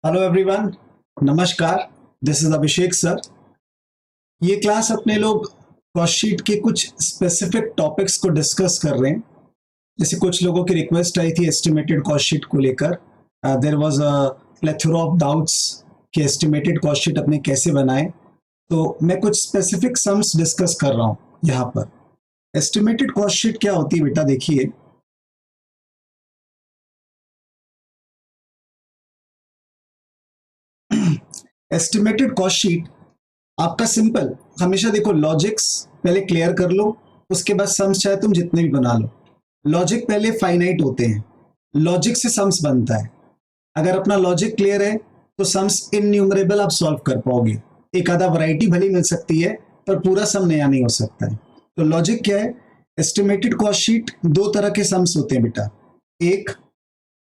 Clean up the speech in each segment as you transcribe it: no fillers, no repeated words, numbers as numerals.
Hello everyone, नमस्कार। This is Abhishek sir. ये class अपने लोग कॉस्ट शीट के कुछ स्पेसिफिक टॉपिक्स को डिस्कस कर रहे हैं। जैसे कुछ लोगों की रिक्वेस्ट आई थी एस्टिमेटेड कॉस्ट शीट को लेकर। There was a plethora of doubts कि एस्टिमेटेड कॉस्ट शीट अपने कैसे बनाएं। तो मैं कुछ स्पेसिफिक सम्स डिस्कस कर रहा हूँ यहाँ पर। एस्टिमेटेड कॉस्ट शीट क्या होती है बेटा, देखिए। एस्टिमेटेड कॉस्ट शीट आपका सिंपल, हमेशा देखो लॉजिक्स पहले क्लियर कर लो, उसके बाद सम्स चाहे तुम जितने भी बना लो। लॉजिक पहले फाइनाइट होते हैं, लॉजिक से सम्स बनता है। अगर अपना लॉजिक क्लियर है तो सम्स इनन्यूमरेबल आप सॉल्व कर पाओगे। एक आधा वैरायटी भली मिल सकती है पर पूरा सम नया नहीं हो सकता है। तो लॉजिक क्या है? एस्टिमेटेड कॉस्ट शीट दो तरह के सम्स होते हैं बेटा। एक,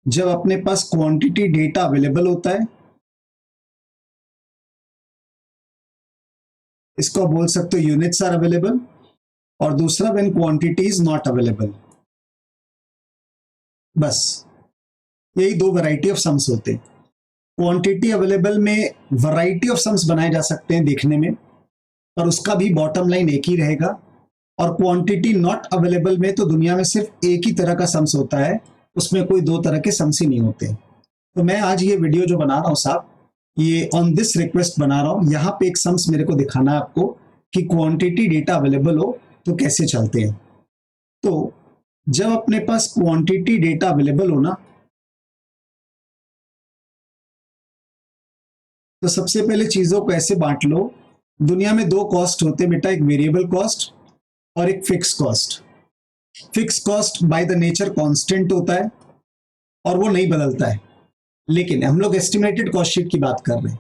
जब अपने पास क्वांटिटी डेटा अवेलेबल होता है, इसको आप बोल सकते हो यूनिट्स आर अवेलेबल। और दूसरा, when quantity is not available. बस यही दो वैरायटी ऑफ सम्स होते हैं। क्वांटिटी अवेलेबल में वैरायटी ऑफ सम्स बनाए जा सकते हैं देखने में, पर उसका भी बॉटम लाइन एक ही रहेगा। और क्वांटिटी नॉट अवेलेबल में तो दुनिया में सिर्फ एक ही तरह का सम्स होता है, उसमें कोई दो तरह के सम्स ही नहीं होते। तो मैं आज ये वीडियो जो बना रहा हूँ साहब, ये ऑन दिस रिक्वेस्ट बना रहा हूँ। यहाँ पे एक सम्स मेरे को दिखाना है आपको कि क्वांटिटी डेटा अवेलेबल हो तो कैसे चलते हैं। तो जब अपने पास क्वांटिटी डेटा अवेलेबल हो ना, तो सबसे पहले चीजों को ऐसे बांट लो। दुनिया में दो कॉस्ट होते हैं बेटा, एक वेरिएबल कॉस्ट और एक fix cost. Fix cost by the nature constant होता है और वो नहीं बदलता है। लेकिन हम लोग एस्टिमेटेड कॉस्ट शीट की बात कर रहे हैं,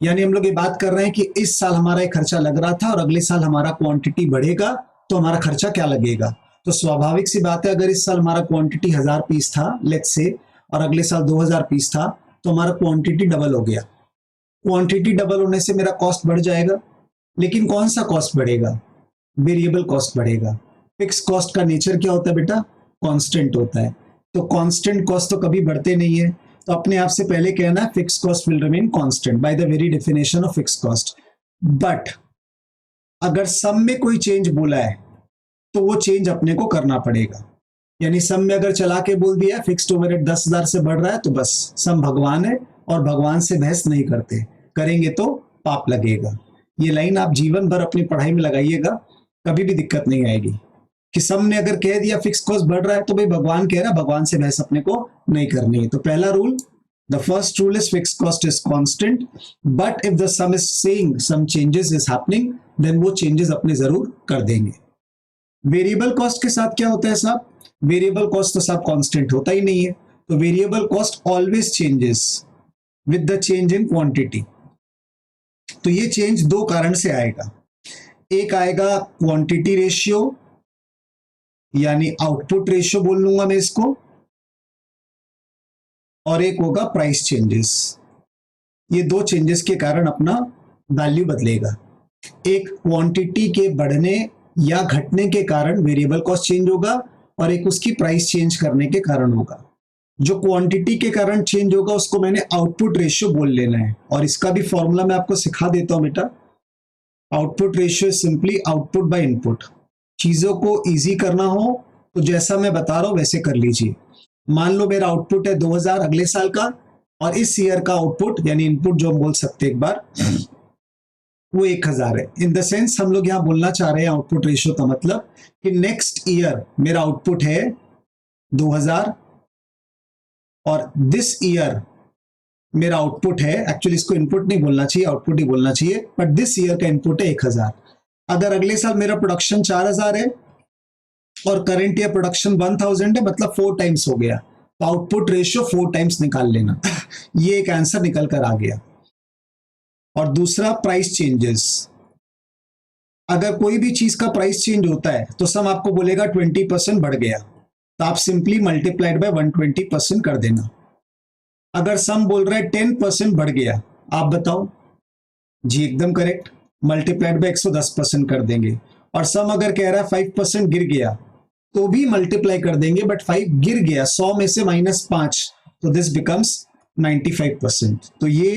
यानी हम लोग ये बात कर रहे हैं कि इस साल हमारा एक खर्चा लग रहा था और अगले साल हमारा क्वांटिटी बढ़ेगा तो हमारा खर्चा क्या लगेगा। तो स्वाभाविक सी बात है, अगर इस साल हमारा क्वांटिटी 1000 पीस था लेट्स से, और अगले साल 2000 पीस था, तो हमारा क्वांटिटी डबल हो गया। क्वांटिटी डबल होने से मेरा कॉस्ट बढ़ जाएगा। लेकिन कौन सा कॉस्ट बढ़ेगा? वेरिएबल कॉस्ट बढ़ेगा। फिक्स कॉस्ट का नेचर क्या होता है बेटा? कांस्टेंट होता है। तो कांस्टेंट कॉस्ट तो कभी बढ़ते नहीं है, तो अपने आप से पहले कहना है fix cost will remain constant by the very definition of fix cost. But अगर सम में कोई चेंज बोला है तो वो चेंज अपने को करना पड़ेगा। यानी सम में अगर चला के बोल दिया फिक्स्ड ओवरहेड 10,000 से बढ़ रहा है, तो बस सम भगवान है और भगवान से बहस नहीं करते, करेंगे तो पाप लगेगा। ये लाइन आप जीवन भर अपनी पढ़ाई में लगाइएगा, कभी भी दिक्कत नहीं आएगी। कि सम ने अगर कह दिया फिक्स कॉस्ट बढ़ रहा है तो भाई भगवान कह रहा है, भगवान से बहस अपने को नहीं करनी है। तो पहला rule, the first rule is fix cost is constant, but if the sum is saying some changes is happening, then वो चेंजेस अपने जरूर कर देंगे। वेरिएबल कॉस्ट के साथ क्या होता है साहब? वेरिएबल कॉस्ट तो साहब कांस्टेंट होता ही नहीं है। तो variable cost always changes with the change in quantity. तो ये चेंज दो कारण से आएगा। एक आएगा क्वांटिटी रेशियो, यानी आउटपुट रेशियो बोल लूंगा मैं इसको, और एक होगा प्राइस चेंजेस। ये दो चेंजेस के कारण अपना वैल्यू बदलेगा। एक क्वांटिटी के बढ़ने या घटने के कारण वेरिएबल कॉस्ट चेंज होगा, और एक उसकी प्राइस चेंज करने के कारण होगा। जो क्वांटिटी के कारण चेंज होगा उसको मैंने आउटपुट रेशियो बोल लेना है, और इसका भी फॉर्मूला मैं आपको सिखा देता हूं बेटा। Output ratio simply output by input. चीजों को इजी करना हो तो जैसा मैं बता रहा हूं वैसे कर लीजिए। मान लो मेरा आउटपुट है 2000 अगले साल का, और इस ईयर का आउटपुट यानी इनपुट जो हम बोल सकते हैं एक बार, वो 1000 है। इन द सेंस हम लोग यहां बोलना चाह रहे हैं आउटपुट रेशियो का मतलब कि नेक्स्ट ईयर मेरा आउटपुट है 2000 और दिस ईयर मेरा आउटपुट है, एक्चुअली इसको इनपुट नहीं बोलना चाहिए, आउटपुट ही बोलना चाहिए, बट दिस ईयर का इनपुट है 1000। अगर अगले साल मेरा प्रोडक्शन 4000 है और करंट ईयर प्रोडक्शन 1000 है, मतलब 4 टाइम्स हो गया, तो आउटपुट रेशियो 4 टाइम्स निकाल लेना। ये एक आंसर निकल कर आ गया। और दूसरा, प्राइस चेंजेस। अगर कोई भी चीज का प्राइस चेंज होता है तो सम आपको बोलेगा 20% बढ़ गया, तो आप सिंपली मल्टीप्लाइड बाय 120% कर देना। अगर सम बोल रहा है 10% बढ़ गया, आप बताओ जी, एकदम करेक्ट, मल्टीप्लाइड बाय 110% कर देंगे। और सम अगर कह रहा है 5% गिर गया, तो भी मल्टीप्लाई कर देंगे, बट 5 गिर गया, 100 में से -5, तो दिस बिकम्स 95%। तो ये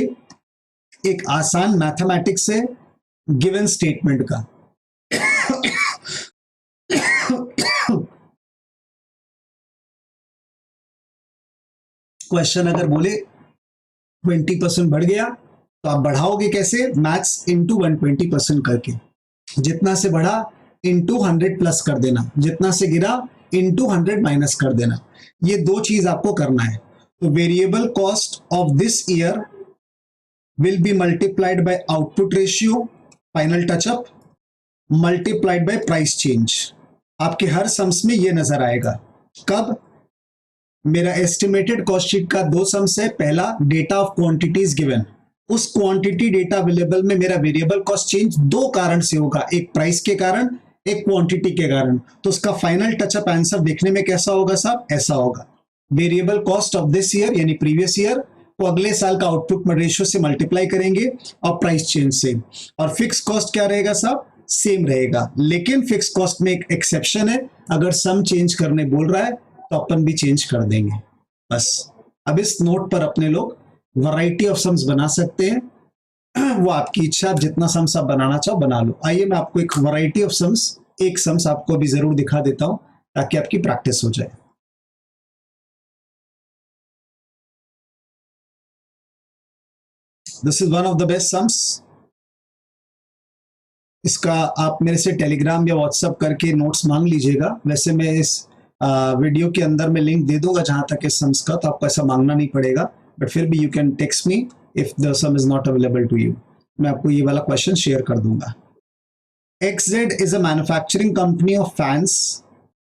एक आसान मैथमेटिक्स है गिवन स्टेटमेंट का। क्वेश्चन अगर बोले 20% बढ़ गया तो आप बढ़ाओगे कैसे? मैथ्स इंटू 120% करके। जितना से बढ़ा इंटू 100 प्लस कर देना, जितना से गिरा इंटू 100 माइनस कर देना। ये दो चीज आपको करना है। तो variable cost of this year will be multiplied by output ratio final touch-up multiplied by price change. आपके हर सम्स में ये नजर आएगा। कब? मेरा एस्टिमेटेड कॉस्ट शीट का दो सम्स है। पहला डेटा ऑफ क्वांटिटीज गिवन, उस क्वांटिटी डेटा अवेलेबल में मेरा वेरिएबल कॉस्ट चेंज दो कारण से होगा, एक प्राइस के कारण, एक क्वांटिटी के कारण। तो उसका फाइनल टचअप आंसर देखने में कैसा होगा साहब? ऐसा होगा। Variable cost of this year यानी प्रीवियस ईयर को अगले साल का आउटपुट रेशियो से मल्टीप्लाई करेंगे और प्राइस चेंज से। और फिक्स कॉस्ट क्या रहेगा साहब? सेम रहेगा। लेकिन फिक्स कॉस्ट में एक एक्सेप्शन है, अगर सम चेंज करने बोल रहा है तो अपन भी चेंज कर देंगे। बस अब इस नोट पर अपने लोग वैरायटी ऑफ सम्स बना सकते हैं। वो आपकी इच्छा, आप जितना सम्स आप बनाना चाहो बना लो। आइए मैं आपको एक वैरायटी ऑफ सम्स, एक सम्स आपको अभी जरूर दिखा देता हूं ताकि आपकी प्रैक्टिस हो जाए। This is one of the best sums. इसका आप मेरे से टेलीग्राम या व्हाट्सएप करके नोट्स मांग लीजिएगा। वैसे मैं इस वीडियो के अंदर में लिंक दे दूंगा जहां तक इस सम्स का, तो आपको ऐसा मांगना नहीं पड़ेगा। बट फिर भी you can text me if the sum is not available to you. मैं आपको ये वाला क्वेश्चन शेयर कर दूंगा। XZ is a manufacturing company of fans.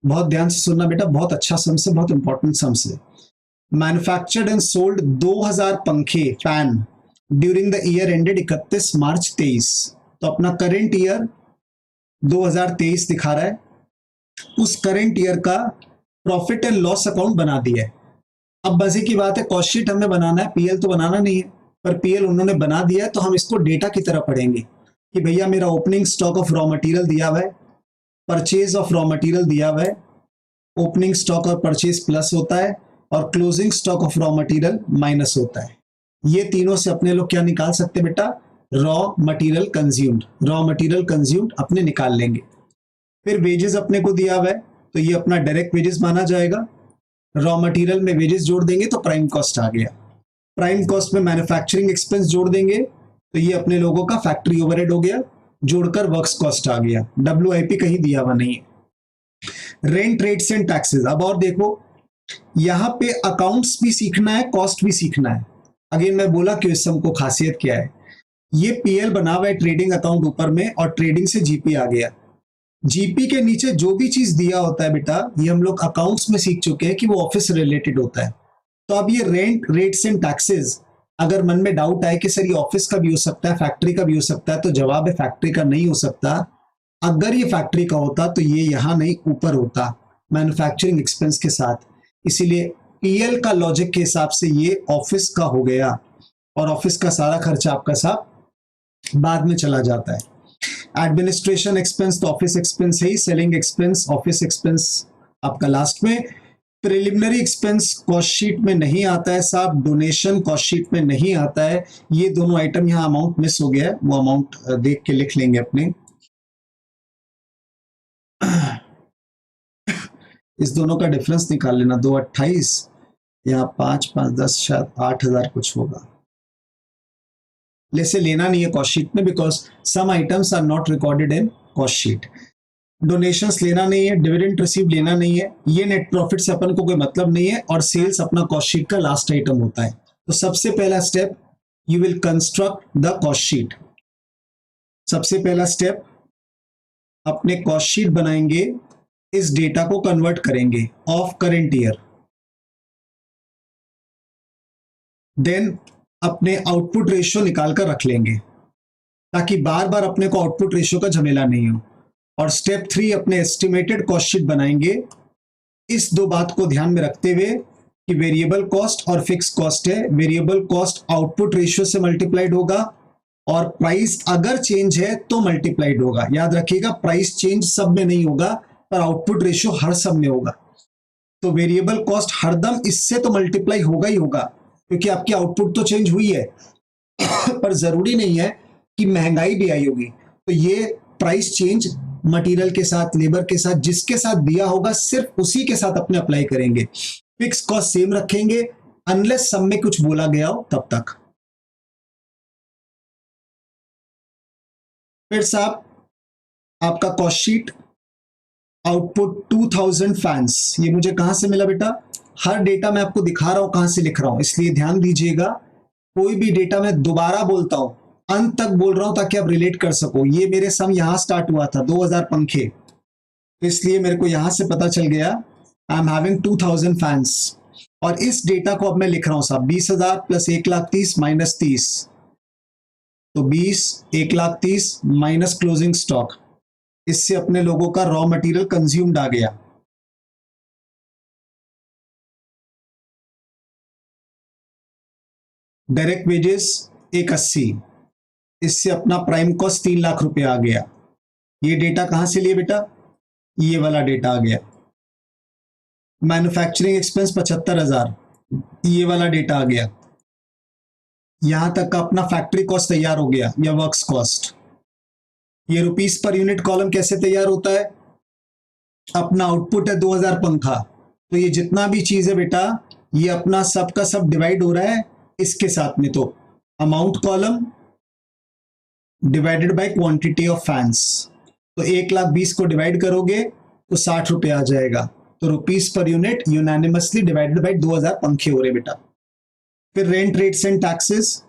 बहुत ध्यान से सुनना बेटा, बहुत अच्छा सम्स है, बहुत इंपॉर्टेंट सम्स है। मैन्युफैक्चर्ड एंड सोल्ड 2000 पंखे fan during the year ended 31 मार्च 23। तो अपना करंट ईयर 2023 दिखा रहा है। उस करंट ईयर का प्रॉफिट एंड लॉस अकाउंट बना दिया है। अब मजे की बात है, कॉस्ट शीट हमें बनाना है, पीएल तो बनाना नहीं है, पर पीएल उन्होंने बना दिया है तो हम इसको डेटा की तरह पढ़ेंगे कि भैया मेरा opening stock of raw material दिया हुआ है, परचेज ऑफ रॉ मटेरियल दिया हुआ है, ओपनिंग स्टॉक और परचेज प्लस होता है और closing stock of raw material minus होता है। ये तीनों से अपने लोग क्या निकाल सकते बेटा? Raw material consumed. Raw material consumed अपने निकाल लेंगे। फिर वेजेस अपने को दिया हुआ है तो ये अपना डायरेक्ट वेजेस माना जाएगा। रॉ मटेरियल में वेजेस जोड़ देंगे तो प्राइम कॉस्ट आ गया। प्राइम कॉस्ट में मैन्युफैक्चरिंग एक्सपेंस जोड़ देंगे तो ये अपने लोगों का फैक्ट्री ओवरहेड हो गया, जोड़कर वर्क्स कॉस्ट आ गया। WIP कहीं दिया हुआ नहीं है। Rent, rates and taxes. अब और देखो, यहां पे अकाउंट्स भी सीखना है, कॉस्ट भी सीखना है। अगेन मैं बोला कि इस सम को खासियत क्या है। ये पीएल बना हुआ है ट्रेडिंग अकाउंट ऊपर में और ट्रेडिंग से जीपी आ गया। जीपी के नीचे जो भी चीज दिया होता है बेटा, ये हम लोग अकाउंट्स में सीख चुके हैं कि वो ऑफिस रिलेटेड होता है। तो अब ये रेंट, रेट्स एंड टैक्सेस, अगर मन में डाउट आए कि सर ये ऑफिस का भी हो सकता है, फैक्ट्री का भी हो सकता है, तो जवाब है फैक्ट्री का नहीं हो सकता। अगर ये फैक्ट्री का होता तो ये यहां नहीं ऊपर होता मैन्युफैक्चरिंग एक्सपेंस के साथ। इसीलिए पीएल का लॉजिक के हिसाब से ये ऑफिस का हो गया और ऑफिस का सारा खर्चा आपका साथ बाद में चला जाता है। एडमिनिस्ट्रेशन एक्सपेंस तो ऑफिस एक्सपेंस है ही, सेलिंग एक्सपेंस ऑफिस एक्सपेंस आपका लास्ट में। प्रिलिमिनरी एक्सपेंस कॉस्ट शीट में नहीं आता है साहब, डोनेशन कॉस्ट शीट में नहीं आता है। ये दोनों आइटम, यहाँ अमाउंट मिस हो गया है, वो अमाउंट देख के लिख लेंगे अपने। इस दोनों का डिफरेंस निकाल लेना, 228 यहाँ 5 5 10 शायद 8000 कुछ होगा। लेसे लेना नहीं है कॉस्ट शीट में, because some items are not recorded in cost sheet. Donations लेना नहीं है, डिविडेंड रिसीव लेना नहीं है, ये नेट प्रॉफिट से अपन को कोई मतलब नहीं है। और सेल्स अपना कॉस्ट शीट का लास्ट आइटम होता है। तो सबसे पहला step, you will construct the cost sheet. सबसे पहला स्टेप, अपने कॉस्ट शीट बनाएंगे, इस डेटा को कन्वर्ट करेंगे ऑफ करेंट ईयर। देन अपने आउटपुट रेशियो निकाल कर रख लेंगे ताकि बार बार अपने को आउटपुट रेशियो का झमेला नहीं हो। और स्टेप 3, अपने एस्टिमेटेड कॉस्ट शीट बनाएंगे, इस दो बात को ध्यान में रखते हुए कि वेरिएबल कॉस्ट और फिक्स कॉस्ट है। वेरिएबल कॉस्ट आउटपुट रेशियो से मल्टीप्लाइड होगा और प्राइस अगर चेंज है तो मल्टीप्लाइड होगा। याद रखिएगा, प्राइस चेंज सब में नहीं होगा पर आउटपुट रेशियो हर सब में होगा। तो वेरिएबल कॉस्ट हरदम इससे तो मल्टीप्लाई होगा ही होगा। क्योंकि आपकी आउटपुट तो चेंज हुई है पर जरूरी नहीं है कि महंगाई भी आई होगी। तो ये प्राइस चेंज मटेरियल के साथ, लेबर के साथ, जिसके साथ दिया होगा सिर्फ उसी के साथ अपने अप्लाई करेंगे। फिक्स कॉस्ट सेम रखेंगे अनलेस सब में कुछ बोला गया हो तब तक। फिर साहब आपका कॉस्ट शीट, आउटपुट 2000 फैंस, ये मुझे कहां से मिला बेटा? हर डेटा मैं आपको दिखा रहा हूं कहां से लिख रहा हूं, इसलिए ध्यान दीजिएगा। कोई भी डेटा मैं दोबारा बोलता हूं, अंत तक बोल रहा हूं ताकि आप रिलेट कर सको। ये मेरे सम यहां स्टार्ट हुआ था 2000 पंखे, तो इसलिए मेरे को यहां से पता चल गया आई एम हैविंग 2000 फैंस। और इस डेटा को अब मैं लिख रहा हूं साहब 20,000 प्लस 1,30,000 माइनस 30, तो 20, 1,30,000 माइनस क्लोजिंग स्टॉक। इससे अपने लोगों का रॉ मटेरियल कंज्यूम्ड आ गया। डायरेक्ट वेजेस 180, इससे अपना प्राइम कॉस्ट 3 लाख रुपए आ गया। ये डेटा कहां से लिए बेटा? ये वाला डेटा आ गया। मैन्युफैक्चरिंग एक्सपेंस 75,000, ये वाला डेटा आ गया। यहां तक का अपना फैक्ट्री कॉस्ट तैयार हो गया या वर्क्स कॉस्ट। ये रुपीस पर यूनिट कॉलम कैसे तैयार होता है? अपना आउटपुट है 2000 पंखा, तो ये जितना भी चीज है बेटा ये अपना सब का सब डिवाइड हो रहा है इसके साथ में। तो amount column divided by quantity of fans, तो 1,20,000 को डिवाइड करोगे तो 60 रुपए आ जाएगा। तो rupees per unit unanimously divided by 2000 पंखे हो रहे बेटा। फिर रेंट, रेट्स एंड टैक्सेस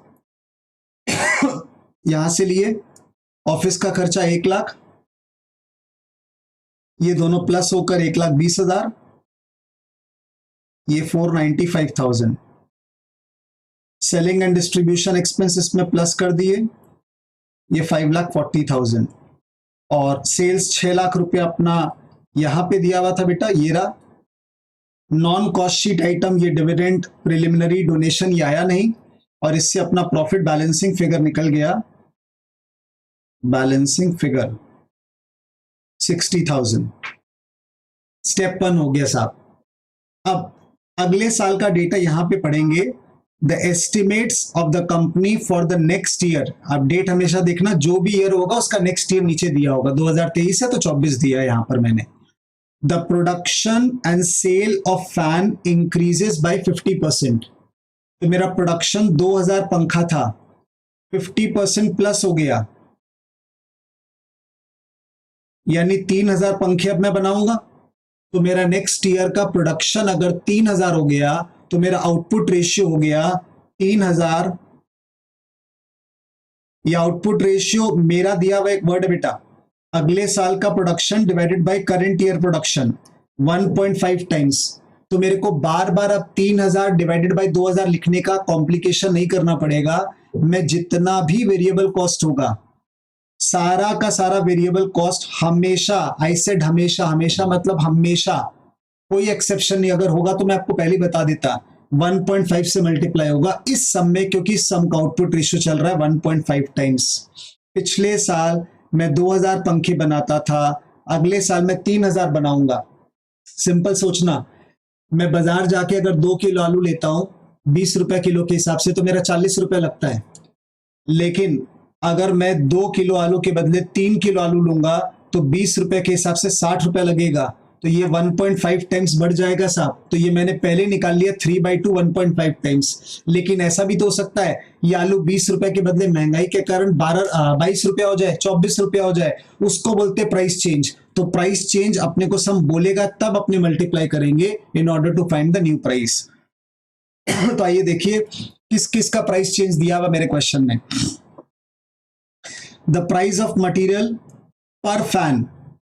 यहां से लिए, ऑफिस का खर्चा 1 लाख, ये दोनों प्लस होकर 1,20,000, ये 495,000। सेलिंग एंड डिस्ट्रीब्यूशन एक्सपेंस इसमें प्लस कर दिए, ये 5,40,000। और सेल्स 6 लाख रुपए अपना यहां पे दिया हुआ था बेटा, ये रहा। नॉन कॉस्ट शीट आइटम ये डिविडेंड, प्रिलिमिनरी डोनेशन ये आया नहीं, और इससे अपना प्रॉफिट बैलेंसिंग फिगर निकल गया। Balancing figure 60,000। स्टेप 1 हो गया साहब। अब अगले साल का डेटा यहां पे पढ़ेंगे, the estimates of the company for the next year. अब डेट हमेशा देखना, जो भी ईयर होगा उसका नेक्स्ट ईयर नीचे दिया होगा। 2023 है तो 24 दिया है यहां पर मैंने। The production and sale of fan increases by 50%। तो मेरा प्रोडक्शन 2000 पंखा था, 50% प्लस हो गया, यानी 3000 पंखे अब मैं बनाऊंगा। तो मेरा नेक्स्ट ईयर का प्रोडक्शन अगर 3000 हो गया तो मेरा आउटपुट रेशियो हो गया 3000। ये आउटपुट रेशियो मेरा दिया हुआ एक वर्ड है बेटा, अगले साल का production divided by current year production 1.5 times. तो मेरे को बार बार अब 3000 डिवाइडेड बाय 2000 लिखने का कॉम्प्लिकेशन नहीं करना पड़ेगा। मैं जितना भी वेरिएबल कॉस्ट होगा, सारा का सारा वेरिएबल कॉस्ट हमेशा, आई सेड हमेशा, हमेशा मतलब हमेशा, कोई एक्सेप्शन नहीं। अगर होगा तो मैं आपको पहले बता देता, 1.5 से मल्टीप्लाई होगा इस सम में, क्योंकि इस सम का आउटपुट रेशियो चल रहा है 1.5 टाइम्स। पिछले साल मैं 2000 पंखे बनाता था, अगले साल मैं 3000 बनाऊंगा। सिंपल सोचना, मैं बाजार जाके अगर 2 किलो आलू लेता हूं 20 रुपए किलो के हिसाब से, तो मेरा 40 रुपए लगता है। लेकिन अगर मैं 2 किलो आलू के बदले 3 किलो आलू लूंगा तो 20 रुपए के हिसाब से 60 रुपए लगेगा। तो ये 1.5 टाइम्स बढ़ जाएगा साहब। तो ये मैंने पहले निकाल लिया 3/2 1.5 टाइम्स। लेकिन ऐसा भी तो हो सकता है ये आलू 20 रुपए के बदले महंगाई के कारण 22 रुपया हो जाए, 24 रुपया हो जाए, उसको बोलते प्राइस चेंज। तो प्राइस चेंज अपने को सम बोलेगा तब अपने मल्टीप्लाई करेंगे in order to find the new price. तो आइए देखिए किस किस का प्राइस चेंज दिया हुआ मेरे क्वेश्चन में। द प्राइस ऑफ मटेरियल पर फैन,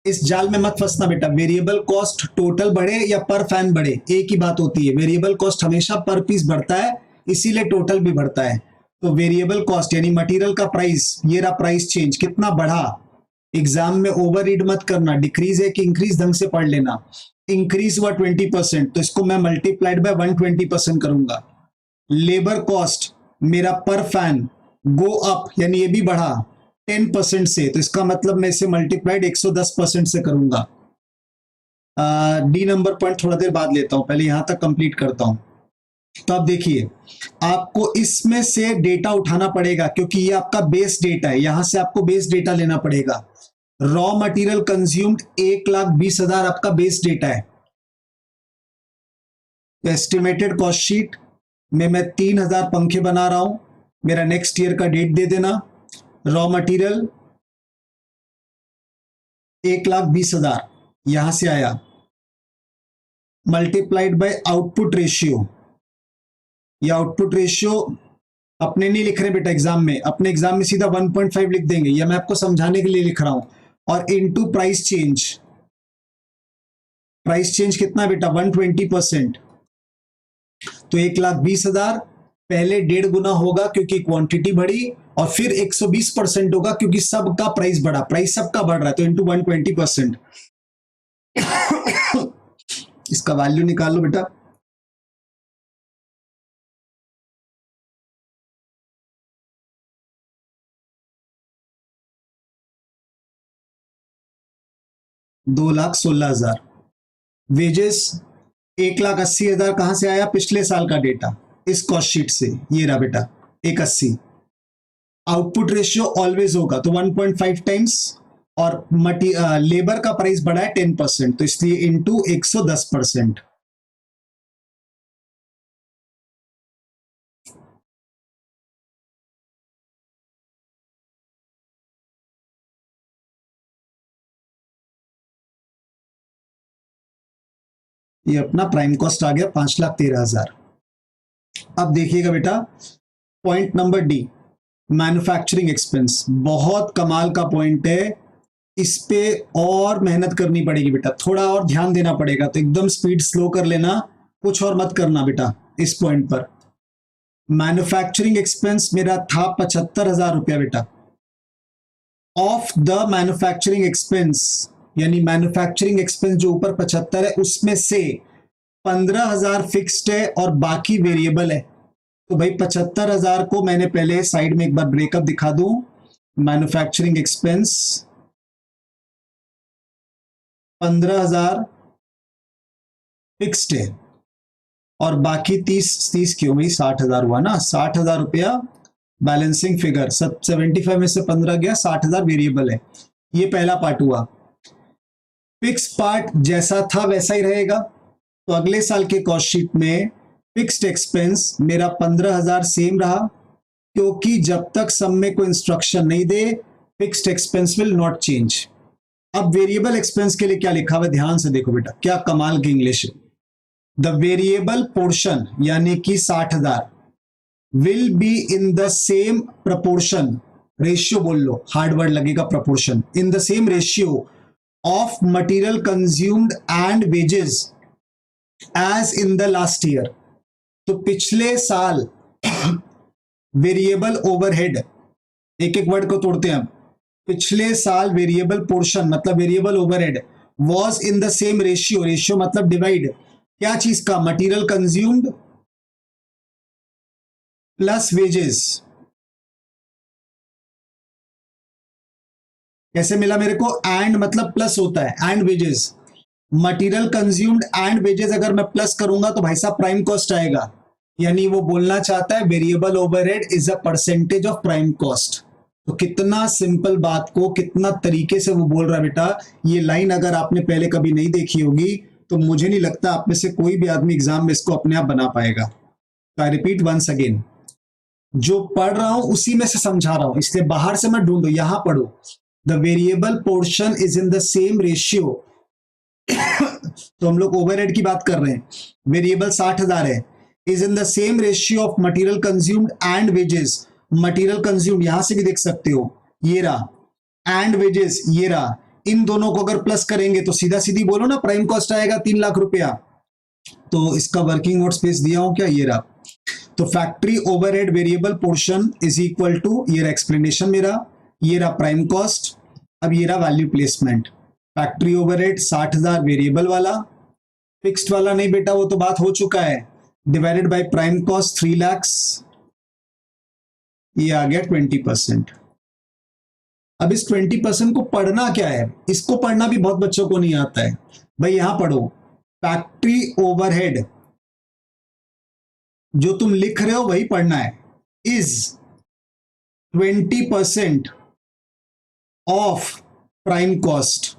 इस जाल में मत फंसना बेटा। वेरिएबल कॉस्ट टोटल बढ़े या पर फैन बढ़े एक ही बात होती है। वेरिएबल कॉस्ट हमेशा पर पीस बढ़ता है, इसीलिए टोटल भी बढ़ता है। तो वेरिएबल कॉस्ट यानी मटेरियल का प्राइस, ये रहा प्राइस चेंज, कितना बढ़ा। एग्जाम में ओवर रीड मत करना, डिक्रीज है कि इंक्रीज ढंग से पढ़ लेना। इंक्रीज हुआ 20%, तो इसको मैं मल्टीप्लाइड बाय 120% करूंगा। लेबर कॉस्ट मेरा पर फैन गो अप, यानी ये भी बढ़ा 10% से, तो इसका मतलब मैं इसे मल्टीप्लाइड 110% से करूंगा। डी नंबर पॉइंट थोड़ा देर बाद लेता हूं, पहले यहां तक कंप्लीट करता हूं। तो आप देखिए, आपको इसमें से डेटा उठाना पड़ेगा क्योंकि ये आपका बेस डेटा है, यहां से आपको बेस डेटा लेना पड़ेगा। रॉ मटेरियल कंज्यूम्ड 1,20,000 आपका बेस डेटा है। तो एस्टिमेटेड कॉस्ट शीट में मैं 3,000 पंखे बना रहा हूं, मेरा नेक्स्ट ईयर का डेट दे देना। रॉ मटेरियल 1,20,000 यहां से आया, मल्टीप्लाइड बाय आउटपुट रेशियो। ये आउटपुट रेशियो अपने नहीं लिख रहे बेटा एग्जाम में, अपने एग्जाम में सीधा 1.5 लिख देंगे, या मैं आपको समझाने के लिए लिख रहा हूं। और into price change, price change कितना है बेटा 120%। तो 1,20,000 पहले 1.5 गुना होगा क्योंकि क्वांटिटी बढ़ी, और फिर 120% होगा क्योंकि सबका प्राइस बढ़ा, प्राइस सबका बढ़ रहा है, तो इंटू 120%। इसका वैल्यू निकाल लो बेटा। $2,16,000। वेजेस 1,80,000 कहां से आया, पिछले साल का डेटा, इस कॉस्ट शीट से, ये रहा बेटा 180। आउटपुट रेशियो ऑलवेज होगा तो 1.5 टाइम्स, और लेबर का प्राइस बढ़ा है 10%, तो इसलिए इंटू 110%। ये अपना प्राइम कॉस्ट आ गया 5,13,000। अब देखिएगा बेटा point number D, manufacturing expense, बहुत कमाल का पॉइंट है, इस पे और मेहनत करनी पड़ेगी बेटा, थोड़ा और ध्यान देना पड़ेगा, तो एकदम स्पीड स्लो कर लेना, कुछ और मत करना बेटा इस पॉइंट पर। मैन्युफैक्चरिंग एक्सपेंस मेरा था 75,000 रुपया बेटा। ऑफ द मैन्युफैक्चरिंग एक्सपेंस, यानी मैन्युफैक्चरिंग एक्सपेंस जो ऊपर 75 है उसमें से 15,000 फिक्स्ड है और बाकी वेरिएबल है। तो भाई 75,000 को मैंने पहले साइड में एक बार ब्रेकअप दिखा दूं। मैन्युफैक्चरिंग एक्सपेंस 15,000 फिक्स्ड है और बाकी 30 क्यों भाई 60,000 हुआ ना, 60,000 रुपया बैलेंसिंग फिगर, 75 में से 15 गया, 60,000 वेरिएबल है। ये पहला पार्ट हुआ। फिक्स पार्ट जैसा था वैसा ही रहेगा, तो अगले साल के कॉस्ट शीट में फिक्स्ड एक्सपेंस मेरा 15,000 सेम रहा, क्योंकि जब तक सब में कोई इंस्ट्रक्शन नहीं दे fixed expense will not change. अब वेरिएबल एक्सपेंस के लिए क्या लिखा हुआ है, ध्यान से देखो बेटा, क्या कमाल की इंग्लिश है। द वेरिएबल पोर्शन यानी कि 60,000 will be in the same proportion, ratio बोल लो, हार्ड वर्ड लगेगा proportion, in the same ratio of material consumed and wages as in the last year. तो पिछले साल वेरिएबल ओवरहेड, एक एक वर्ड को तोड़ते हैं हम, पिछले साल वेरिएबल पोर्शन मतलब variable overhead was in the same ratio, ratio मतलब डिवाइड, क्या चीज का, मटेरियल कंज्यूम्ड प्लस वेजेस। कैसे मिला मेरे को, एंड मतलब प्लस होता है, and wages, material consumed and wages अगर मैं प्लस करूंगा तो भाई साहब प्राइम कॉस्ट आएगा, यानी वो बोलना चाहता है variable overhead is a percentage of prime cost. तो कितना सिंपल बात को कितना तरीके से वो बोल रहा है बेटा। ये लाइन अगर आपने पहले कभी नहीं देखी होगी तो मुझे नहीं लगता आप में से कोई भी आदमी एग्जाम में इसको अपने आप बना पाएगा। तो आई रिपीट वंस अगेन, जो पढ़ रहा हूं उसी में से समझा रहा हूं, इसलिए बाहर से मत ढूंढो, यहां पढ़ो। The variable portion is in the same ratio. तो हम लोग ओवरहेड की बात कर रहे हैं, वेरिएबल 60,000 है, is in the same ratio of material consumed and wages. Material consumed यहां से भी देख सकते हो, ये रहा, एंड वेजेस ये रहा, इन दोनों को अगर प्लस करेंगे तो सीधा सीधी बोलो ना प्राइम कॉस्ट आएगा 3 लाख रुपया। तो इसका वर्किंग नोट स्पेस दिया हूं क्या, ये रहा। तो factory overhead variable portion is equal to, ये रहा एक्सप्लेनेशन मेरा, ये रहा प्राइम कॉस्ट, अब ये रहा value placement. Factory overhead 60,000 variable वाला, फिक्स्ड वाला नहीं बेटा, वो तो बात हो चुका है, divided by prime cost 3 lakh, ये आ गया 20%। अब इस 20% को पढ़ना क्या है, इसको पढ़ना भी बहुत बच्चों को नहीं आता है भाई। यहां पढ़ो, फैक्ट्री ओवरहेड जो तुम लिख रहे हो वही पढ़ना है, इज 20% ऑफ प्राइम कॉस्ट,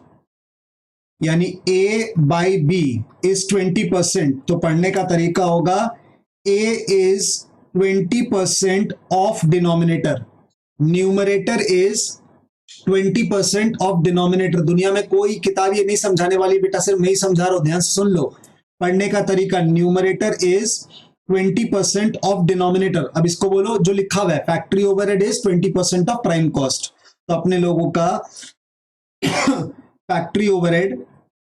यानी ए बाई बी इज 20%। तो पढ़ने का तरीका होगा A is 20% of denominator, numerator is 20% of denominator. दुनिया में कोई किताब ये नहीं समझाने वाली बेटा, सिर्फ मैं ही समझा रहा हूं, ध्यान से सुन लो। पढ़ने का तरीका, न्यूमरेटर इज 20% ऑफ डिनोमिनेटर। अब इसको बोलो जो लिखा हुआ है, factory overhead is 20% of prime cost. तो अपने लोगों का factory overhead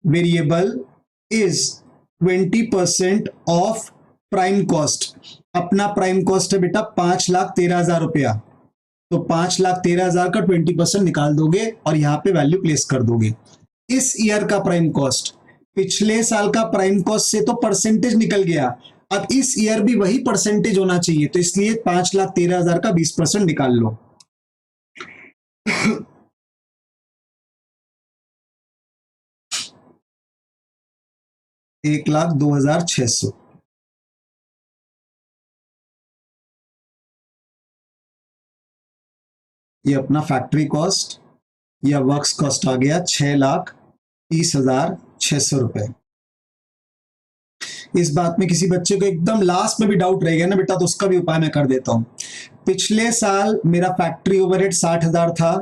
variable is 20% of prime cost. अपना प्राइम कॉस्ट है बेटा 5,13,000 रुपया, तो 5,13,000 का 20% निकाल दोगे और यहां पे वैल्यू प्लेस कर दोगे। इस ईयर का प्राइम कॉस्ट पिछले साल का प्राइम कॉस्ट से तो परसेंटेज निकल गया, अब इस ईयर भी वही परसेंटेज होना चाहिए, तो इसलिए 5,13,000 का 20% निकाल लो। 1,02,600। ये अपना फैक्ट्री कॉस्ट या वर्क्स कॉस्ट आ गया 6,30,600 रुपए। इस बात में किसी बच्चे को एकदम लास्ट में भी डाउट रह गया ना बेटा, तो उसका भी उपाय मैं कर देता हूं। पिछले साल मेरा फैक्ट्री ओवरहेड 60,000 था,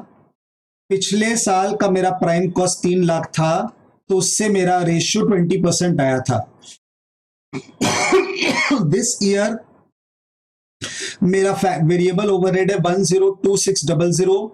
पिछले साल का मेरा प्राइम कॉस्ट 3,00,000 था, तो उससे मेरा रेशियो 20% आया था। दिस ईयर मेरा वेरिएबल ओवरहेड है 102600,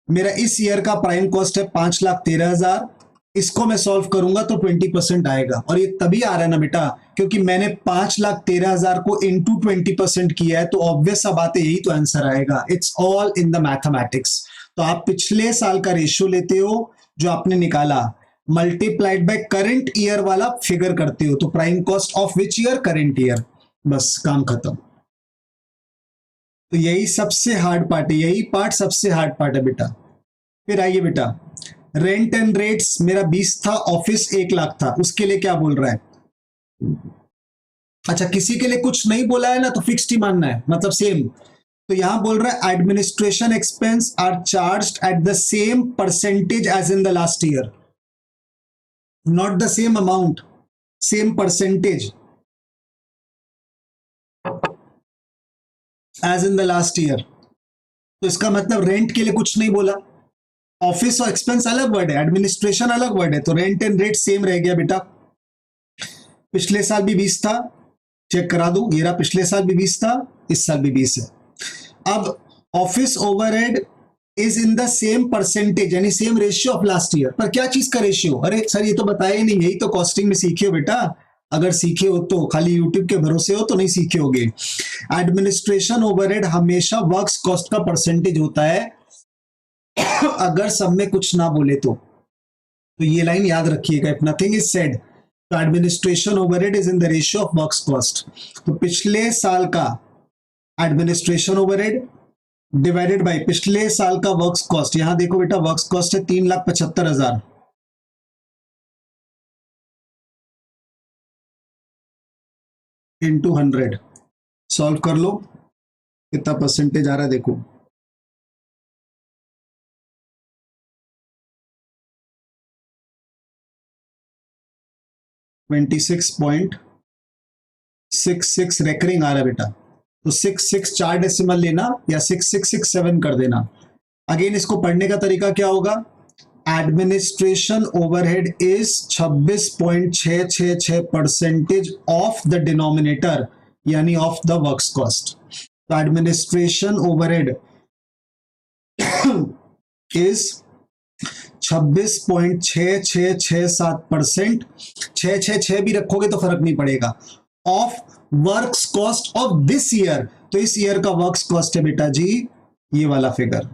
मेरा इस ईयर का प्राइम कॉस्ट है 5,13,000। इसको मैं सॉल्व करूंगा तो 20% आएगा, और ये तभी आ रहा है ना बेटा क्योंकि मैंने 5,13,000 को इंटू 20% किया है, तो ऑब्वियस सा बात है यही तो आंसर आएगा। It's all in the mathematics. तो आप पिछले साल का रेशियो लेते हो जो आपने निकाला, मल्टीप्लाइड बाय करंट ईयर वाला फिगर करते हो, तो prime cost of which year, current year, बस काम खत्म। तो यही सबसे हार्ड पार्ट है, यही पार्ट सबसे हार्ड पार्ट है बेटा। फिर आइए बेटा, रेंट एंड रेट्स मेरा 20 था, ऑफिस 1,00,000 था, उसके लिए क्या बोल रहा है? अच्छा, किसी के लिए कुछ नहीं बोला है ना तो फिक्स्ड ही मानना है, मतलब सेम। तो यहां बोल रहा है administration expense are charged at the same percentage as in the last year, not the same amount, same percentage as in the last year. तो इसका मतलब रेंट के लिए कुछ नहीं बोला, ऑफिस और एक्सपेंस अलग वर्ड है, एडमिनिस्ट्रेशन अलग वर्ड है, तो रेंट एंड रेट सेम रह गया बेटा। पिछले साल भी 20 था, चेक करा दूं, ये रहा, पिछले साल भी 20 था, इस साल भी 20 है। अब office overhead is in the same percentage, यानी same ratio of last year. पर क्या चीज का रेशियो? अरे सर ये तो बताया ही नहीं, यही तो कॉस्टिंग में सीखे हो बेटा। अगर सीखे हो तो, खाली यूट्यूब के भरोसे हो तो नहीं सीखे होगे। एडमिनिस्ट्रेशन ओवरहेड हमेशा वर्क्स कॉस्ट का परसेंटेज होता है, अगर सब में कुछ ना बोले तो ये लाइन याद रखिएगा, इफ नथिंग इज सेड तो administration overhead is in the ratio of works cost. तो पिछले साल का एडमिनिस्ट्रेशन ओवरहेड डिवाइडेड बाय पिछले साल का वर्क्स कॉस्ट, यहां देखो बेटा वर्क्स कॉस्ट है 3,75,000 इंटू 100, सॉल्व कर लो कितना परसेंटेज आ रहा है देखो। 26.66 रेकरिंग आ रहा है बेटा। तो 66 4 डेसिमल लेना या 6667 कर देना। अगेन इसको पढ़ने का तरीका क्या होगा? Administration overhead is 26.666% of the denominator, यानी ऑफ द वर्क्स कॉस्ट। तो एडमिनिस्ट्रेशन ओवरहेड इज 26.6667%, 666 भी रखोगे तो फर्क नहीं पड़ेगा, of works cost of this year. तो इस ईयर का वर्क्स कॉस्ट है बेटा जी ये वाला फिगर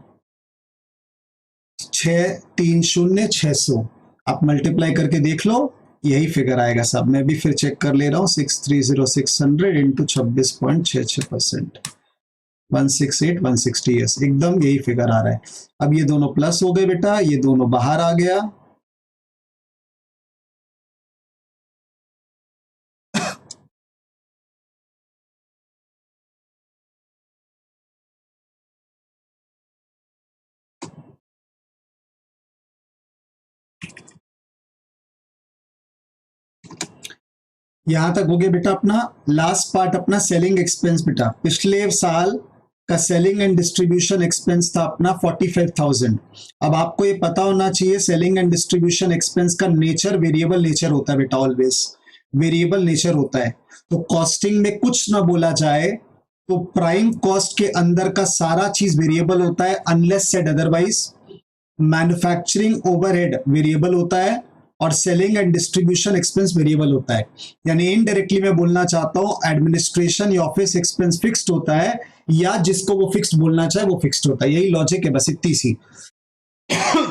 6,30,600। आप मल्टीप्लाई करके देख लो, यही फिगर आएगा सब। मैं भी फिर चेक कर ले रहा हूं, 630,600 इंटू 26.66%, 168,160, यस एकदम यही फिगर आ रहा है। अब ये दोनों प्लस हो गए बेटा, ये दोनों बाहर आ गया, यहां तक हो गया बेटा अपना लास्ट पार्ट, अपना सेलिंग एक्सपेंस। बेटा पिछले साल का सेलिंग एंड डिस्ट्रीब्यूशन एक्सपेंस था अपना 45,000। अब आपको ये पता होना चाहिए सेलिंग एंड डिस्ट्रीब्यूशन एक्सपेंस का नेचर वेरिएबल नेचर होता है बेटा, ऑलवेज वेरिएबल नेचर होता है। तो कॉस्टिंग में कुछ ना बोला जाए तो प्राइम कॉस्ट के अंदर का सारा चीज वेरिएबल होता है unless said otherwise. Manufacturing overhead variable होता है और selling and distribution expense variable होता है। यानी इनडायरेक्टली मैं बोलना चाहता हूं एडमिनिस्ट्रेशन या ऑफिस एक्सपेंस फिक्स्ड होता है, या जिसको वो फिक्स्ड बोलना चाहे वो फिक्स्ड होता है। यही लॉजिक है, बस इतनी सी।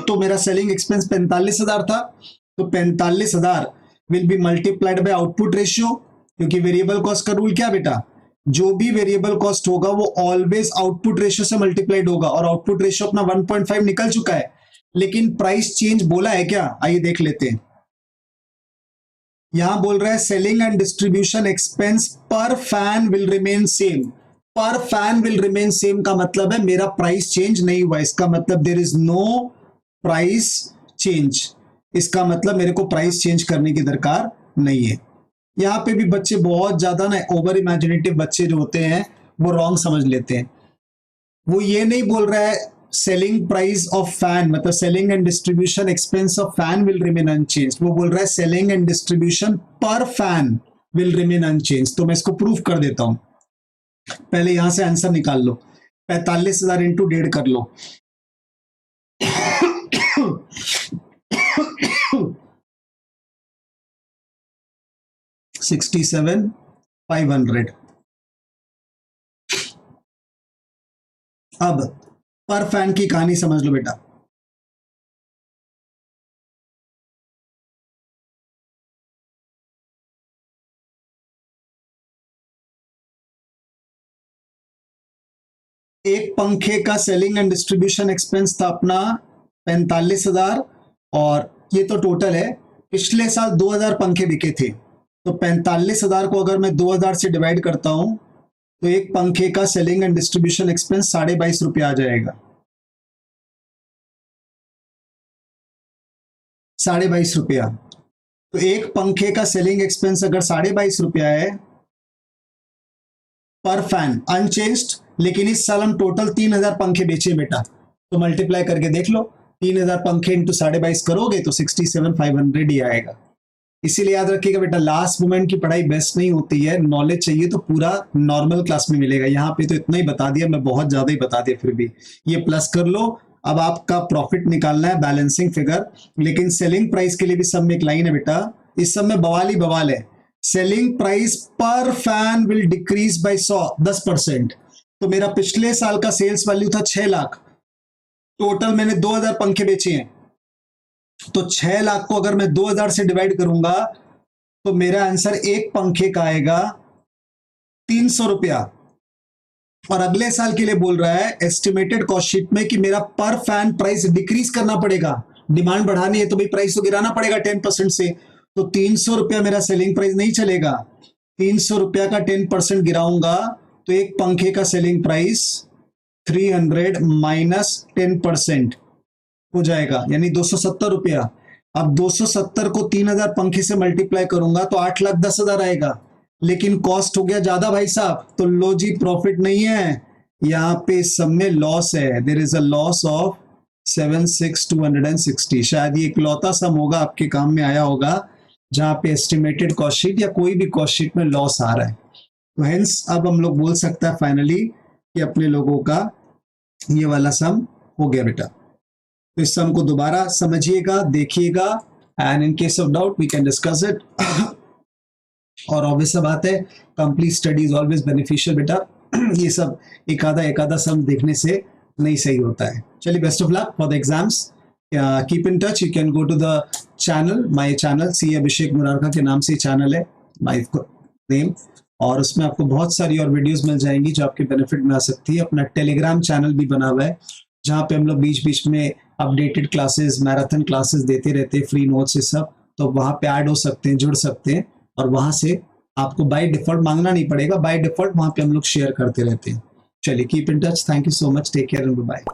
तो मेरा सेलिंग एक्सपेंस 45,000 था, तो 45,000 will be multiplied by output ratio, क्योंकि वेरिएबल कॉस्ट का रूल क्या बेटा, जो भी वेरिएबल कॉस्ट होगा वो ऑलवेज आउटपुट रेशियो से मल्टीप्लाइड होगा, और आउटपुट रेशियो अपना 1.5 निकल चुका है। लेकिन प्राइस चेंज बोला है क्या, आइए देख लेते हैं। यहां बोल रहा है सेलिंग एंड डिस्ट्रीब्यूशन एक्सपेंस पर फैन विल रिमेन सेम। पर फैन विल रिमेन सेम का मतलब है मेरा प्राइस चेंज नहीं हुआ, इसका मतलब there is no price change, इसका मतलब मेरे को प्राइस चेंज करने की दरकार नहीं है। यहाँ पे भी बच्चे बहुत ज्यादा ना ओवर इमेजिनेटिव बच्चे जो होते हैं वो रॉन्ग समझ लेते हैं। वो ये नहीं बोल रहा है सेलिंग प्राइस ऑफ फैन, मतलब selling and distribution expense of fan will remain unchange, वो बोल रहा है selling and distribution per fan will remain unchange. तो मैं इसको प्रूफ कर देता हूं। पहले यहां से आंसर निकाल लो, 45,000 इंटू 1.5 कर लो। 67,500। अब पर फैन की कहानी समझ लो बेटा। एक पंखे का सेलिंग एंड डिस्ट्रीब्यूशन एक्सपेंस था अपना 45,000, और ये तो टोटल है। पिछले साल 2,000 पंखे बिके थे, तो 45,000 को अगर मैं 2,000 से डिवाइड करता हूं तो एक पंखे का सेलिंग एंड डिस्ट्रीब्यूशन एक्सपेंस 22.5 रुपया आ जाएगा। 22.5 रुपया। तो एक पंखे का सेलिंग एक्सपेंस अगर 22.5 रुपया है पर फैन अनचेंज्ड, लेकिन इस साल हम टोटल 3,000 पंखे बेचे बेटा, तो मल्टीप्लाई करके देख लो, 3,000 पंखे इंटू 22.5 करोगे तो 67,500 ही आएगा। इसीलिए याद रखिएगा बेटा, लास्ट मोमेंट की पढ़ाई बेस्ट नहीं होती है, नॉलेज चाहिए तो पूरा नॉर्मल क्लास में मिलेगा। यहाँ पे तो इतना ही बता दिया मैं, बहुत ज्यादा ही बता दिया, फिर भी ये प्लस कर लो। अब आपका प्रॉफिट निकालना है, बैलेंसिंग फिगर। लेकिन सेलिंग प्राइस के लिए भी सब में एक लाइन है बेटा, इस सब में बवाल ही बवाल है। सेलिंग प्राइस पर फैन विल डिक्रीज बाय 10%। तो मेरा पिछले साल का सेल्स वैल्यू था 6 लाख, टोटल मैंने 2,000 पंखे बेचे हैं, तो 6 लाख को अगर मैं 2,000 से डिवाइड करूंगा तो मेरा आंसर एक पंखे का आएगा 300 रुपया। और अगले साल के लिए बोल रहा है एस्टिमेटेड कॉस्ट शीट में कि मेरा पर फैन प्राइस डिक्रीज करना पड़ेगा, डिमांड बढ़ानी है तो भाई प्राइस तो गिराना पड़ेगा 10% से। तो 300 रुपया मेरा सेलिंग प्राइस नहीं चलेगा, 300 रुपया का 10% गिराऊंगा तो एक पंखे का सेलिंग प्राइस 300 माइनस 10% हो जाएगा, यानी 270 रुपया। अब 270 को 3,000 पंखे से मल्टीप्लाई करूंगा तो 8,10,000 आएगा, लेकिन कॉस्ट हो गया ज्यादा भाई साहब, तो लो जी प्रॉफिट नहीं है, यहाँ पे सब में लॉस है। There is a loss of 76,260। शायद ये इकलौता सम होगा आपके काम में आया होगा जहां पे एस्टिमेटेड कॉस्ट शीट या कोई भी कॉस्ट शीट में लॉस आ रहा है। तो हेंस अब हम लोग बोल सकते हैं फाइनली कि अपने लोगों का ये वाला सम हो गया बेटा। तो इस सम को दोबारा समझिएगा, देखिएगा, and in case of doubt we can discuss it. और ऑब्वियस बात है, complete study is always beneficial बेटा, ये सब एक आधा सम देखने से नहीं सही होता है। चलिए, best of luck for the exams, keep in touch, you can go to the channel, my channel C Abhishek Murarka के नाम से चैनल है, माय नेम, और उसमें आपको बहुत सारी और वीडियोस मिल जाएंगी जो आपके बेनिफिट में आ सकती है। अपना टेलीग्राम चैनल भी बना हुआ है जहाँ पे हम लोग बीच बीच में अपडेटेड क्लासेस, मैराथन क्लासेस देते रहते हैं, फ्री नोट्स, ये सब, तो वहाँ पे ऐड हो सकते हैं, जुड़ सकते हैं, और वहाँ से आपको बाय डिफॉल्ट मांगना नहीं पड़ेगा, बाय डिफॉल्ट वहाँ पे हम लोग शेयर करते रहते हैं। चलिए, keep in touch, thank you so much, take care and bye.